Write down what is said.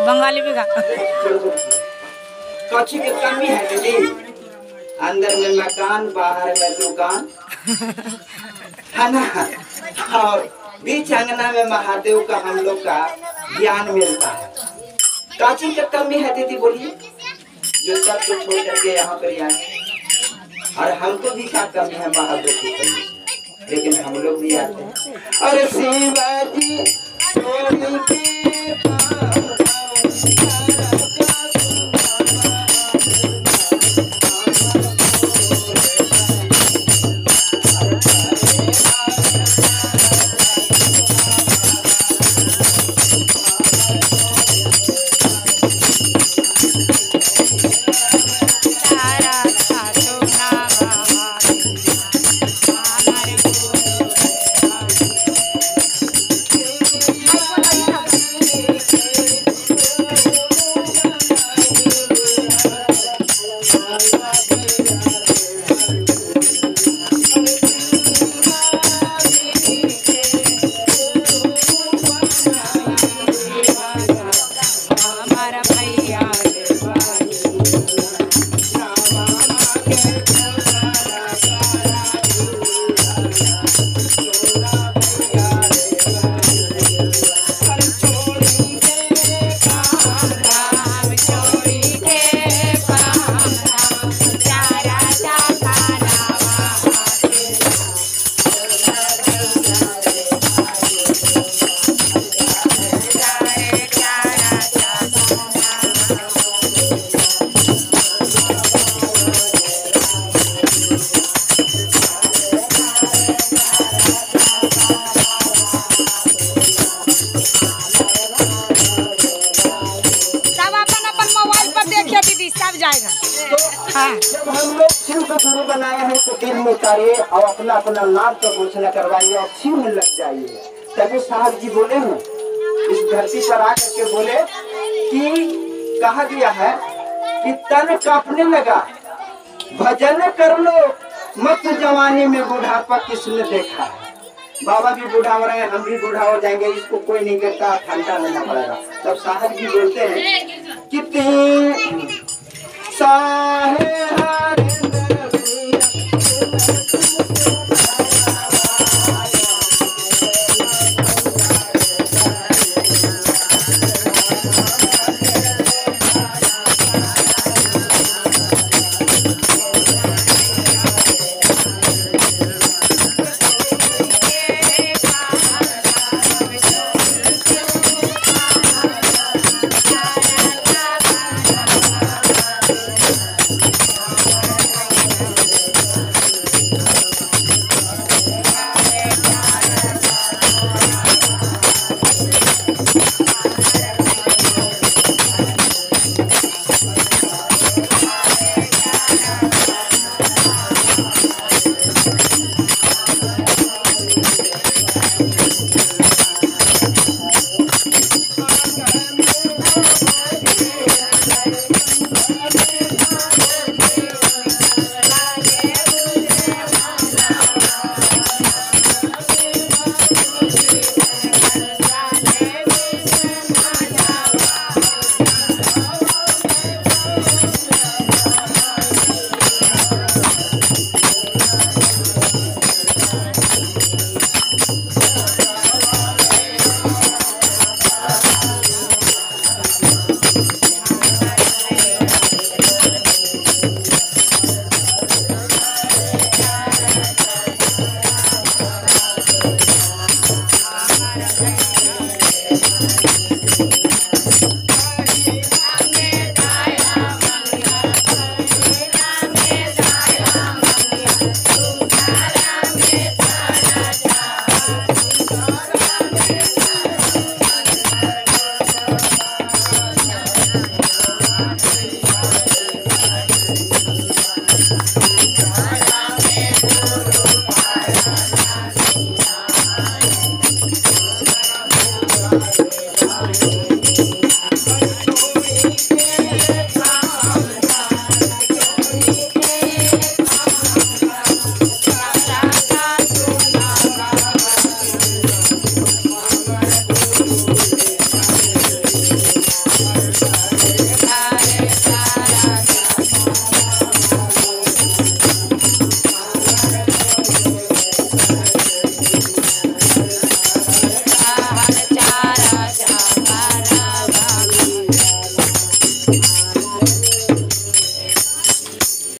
बंगाली भी गा कच्ची की कमी है दीदी। अंदर में मकान, बाहर में दुकान है ना। और बीच अंगना में महादेव का हम लोग का ज्ञान मिलता है। काची की कमी है दीदी बोलिए, जो सब कुछ छोड़ करके यहाँ पर आए। और हमको भी क्या कमी है महादेव की कमी, लेकिन हम लोग भी आते हैं। अरे शिवाजी छोड़ के जब हम लोग शिव का गुरु बनाए हैं तो दिल में उतारिए और अपना अपना नाम का घोषणा करवाइए और शिव में लग जाइए। तभी साहब जी बोले हैं, इस धरती पर आकर के बोले कि कहा गया है कि तन कांपने लगा, भजन कर लो मत जवानी में बुढ़ापा किसने देखा। बाबा भी बूढ़ा हो रहे हैं, हम भी बूढ़ा हो जाएंगे, इसको कोई नहीं करता, ठंडा लेना पड़ेगा। तब साहब जी बोलते हैं कितनी साहे चारा